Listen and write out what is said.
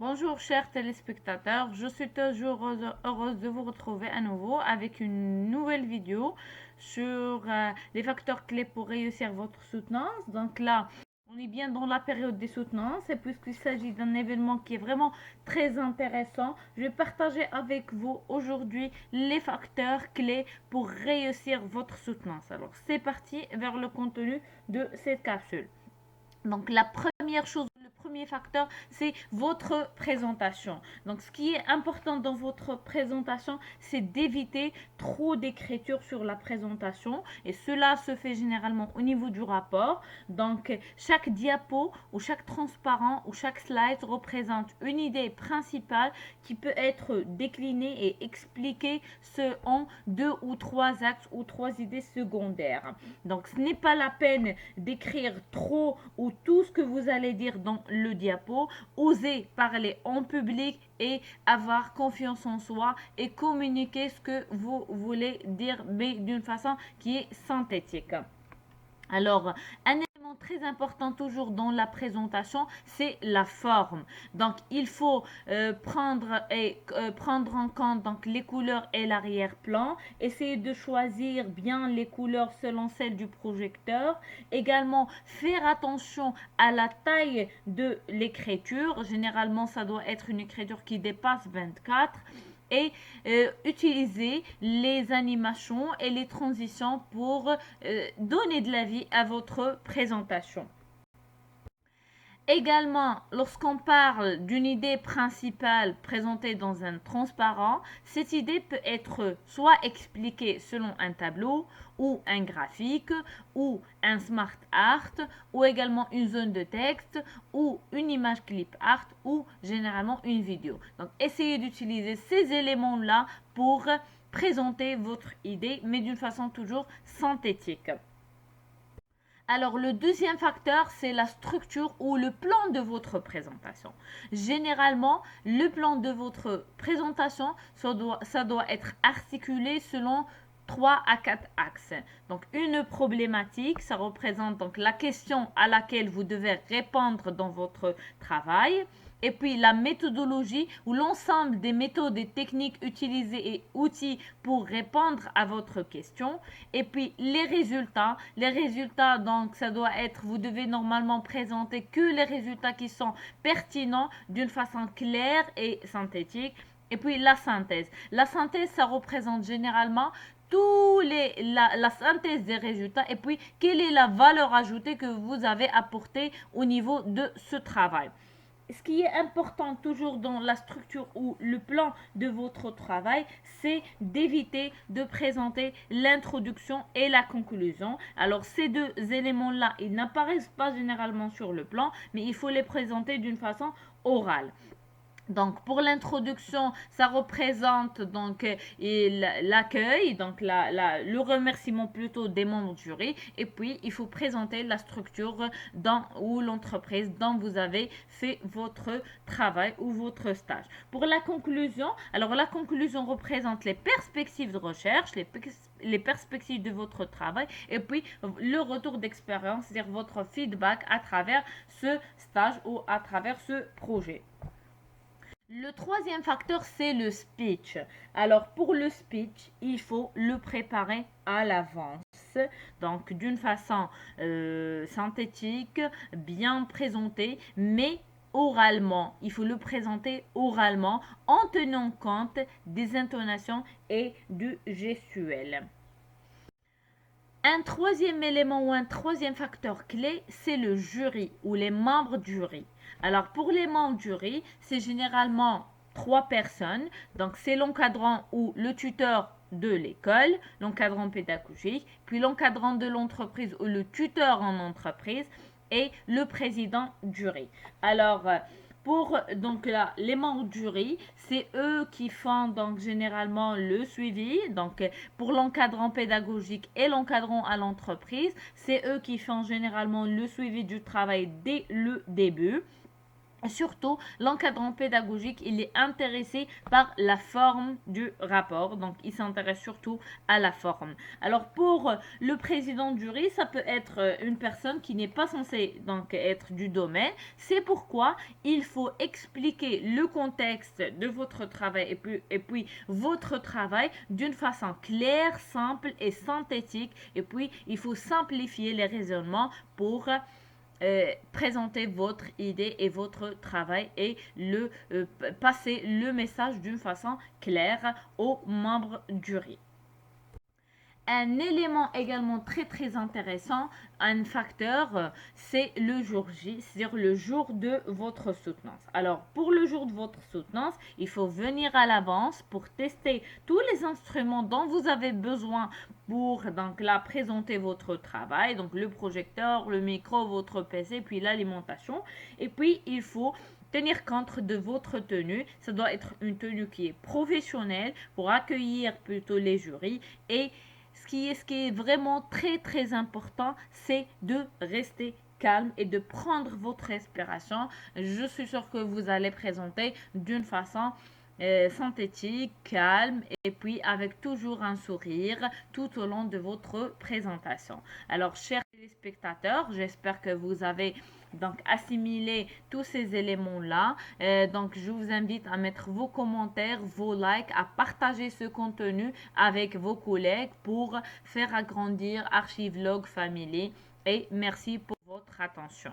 Bonjour chers téléspectateurs, je suis toujours heureuse de vous retrouver à nouveau avec une nouvelle vidéo sur les facteurs clés pour réussir votre soutenance. Donc là, on est bien dans la période des soutenances et puisqu'il s'agit d'un événement qui est vraiment très intéressant, je vais partager avec vous aujourd'hui les facteurs clés pour réussir votre soutenance. Alors c'est parti vers le contenu de cette capsule. Donc la première chose, le premier facteur, c'est votre présentation. Donc ce qui est important dans votre présentation, c'est d'éviter trop d'écriture sur la présentation et cela se fait généralement au niveau du rapport. Donc chaque diapo ou chaque transparent ou chaque slide représente une idée principale qui peut être déclinée et expliquée en deux ou trois axes ou trois idées secondaires. Donc ce n'est pas la peine d'écrire trop ou tout ce que vous allez dire dans le diapo. Osez parler en public et avoir confiance en soi et communiquer ce que vous voulez dire, mais d'une façon qui est synthétique. Alors, un élément très important toujours dans la présentation, c'est la forme. Donc, il faut prendre en compte donc, les couleurs et l'arrière-plan. Essayez de choisir bien les couleurs selon celles du projecteur. Également, faire attention à la taille de l'écriture. Généralement, ça doit être une écriture qui dépasse 24 et utiliser les animations et les transitions pour donner de la vie à votre présentation. Également, lorsqu'on parle d'une idée principale présentée dans un transparent, cette idée peut être soit expliquée selon un tableau ou un graphique ou un smart art ou également une zone de texte ou une image clip art ou généralement une vidéo. Donc essayez d'utiliser ces éléments-là pour présenter votre idée mais d'une façon toujours synthétique. Alors, le deuxième facteur, c'est la structure ou le plan de votre présentation. Généralement, le plan de votre présentation, ça doit être articulé selon 3 à 4 axes. Donc, une problématique, ça représente donc la question à laquelle vous devez répondre dans votre travail. Et puis la méthodologie ou l'ensemble des méthodes et techniques utilisées et outils pour répondre à votre question. Et puis les résultats donc ça doit être, vous devez normalement présenter que les résultats qui sont pertinents d'une façon claire et synthétique. Et puis la synthèse. La synthèse, ça représente généralement la synthèse des résultats et puis quelle est la valeur ajoutée que vous avez apportée au niveau de ce travail. Ce qui est important toujours dans la structure ou le plan de votre travail, c'est d'éviter de présenter l'introduction et la conclusion. Alors ces deux éléments-là, ils n'apparaissent pas généralement sur le plan, mais il faut les présenter d'une façon orale. Donc pour l'introduction, ça représente donc l'accueil, donc le remerciement plutôt des membres du jury. Et puis il faut présenter la structure ou l'entreprise dont vous avez fait votre travail ou votre stage. Pour la conclusion, alors la conclusion représente les perspectives de recherche, les perspectives de votre travail et puis le retour d'expérience, c'est-à-dire votre feedback à travers ce stage ou à travers ce projet. Le troisième facteur, c'est le speech. Alors, pour le speech, il faut le préparer à l'avance. Donc, d'une façon synthétique, bien présenté, mais oralement. Il faut le présenter oralement en tenant compte des intonations et du gestuel. Un troisième élément ou un troisième facteur clé, c'est le jury ou les membres du jury. Alors pour les membres du jury, c'est généralement 3 personnes. Donc c'est l'encadrant ou le tuteur de l'école, l'encadrant pédagogique, puis l'encadrant de l'entreprise ou le tuteur en entreprise et le président du jury. Alors pour donc là, les membres du jury, c'est eux qui font donc généralement le suivi. Donc pour l'encadrant pédagogique et l'encadrant à l'entreprise, c'est eux qui font généralement le suivi du travail dès le début. Surtout, l'encadrant pédagogique, il est intéressé par la forme du rapport. Donc, il s'intéresse surtout à la forme. Alors, pour le président du jury, ça peut être une personne qui n'est pas censée donc être du domaine. C'est pourquoi il faut expliquer le contexte de votre travail et puis votre travail d'une façon claire, simple et synthétique. Et puis, il faut simplifier les raisonnements pour présenter votre idée et votre travail et passer le message d'une façon claire aux membres du jury. Un élément également très très intéressant, un facteur, c'est le jour J, c'est-à-dire le jour de votre soutenance. Alors, pour le jour de votre soutenance, il faut venir à l'avance pour tester tous les instruments dont vous avez besoin pour donc là présenter votre travail, donc le projecteur, le micro, votre PC, puis l'alimentation. Et puis, il faut tenir compte de votre tenue. Ça doit être une tenue qui est professionnelle pour accueillir plutôt les jurys et ce qui est vraiment très très important, c'est de rester calme et de prendre votre respiration. Je suis sûre que vous allez présenter d'une façon synthétique, calme et puis avec toujours un sourire tout au long de votre présentation. Alors, chers téléspectateurs, j'espère que vous avez donc assimilé tous ces éléments-là. Donc, je vous invite à mettre vos commentaires, vos likes, à partager ce contenu avec vos collègues pour faire agrandir Archivlog Family. Et merci pour votre attention.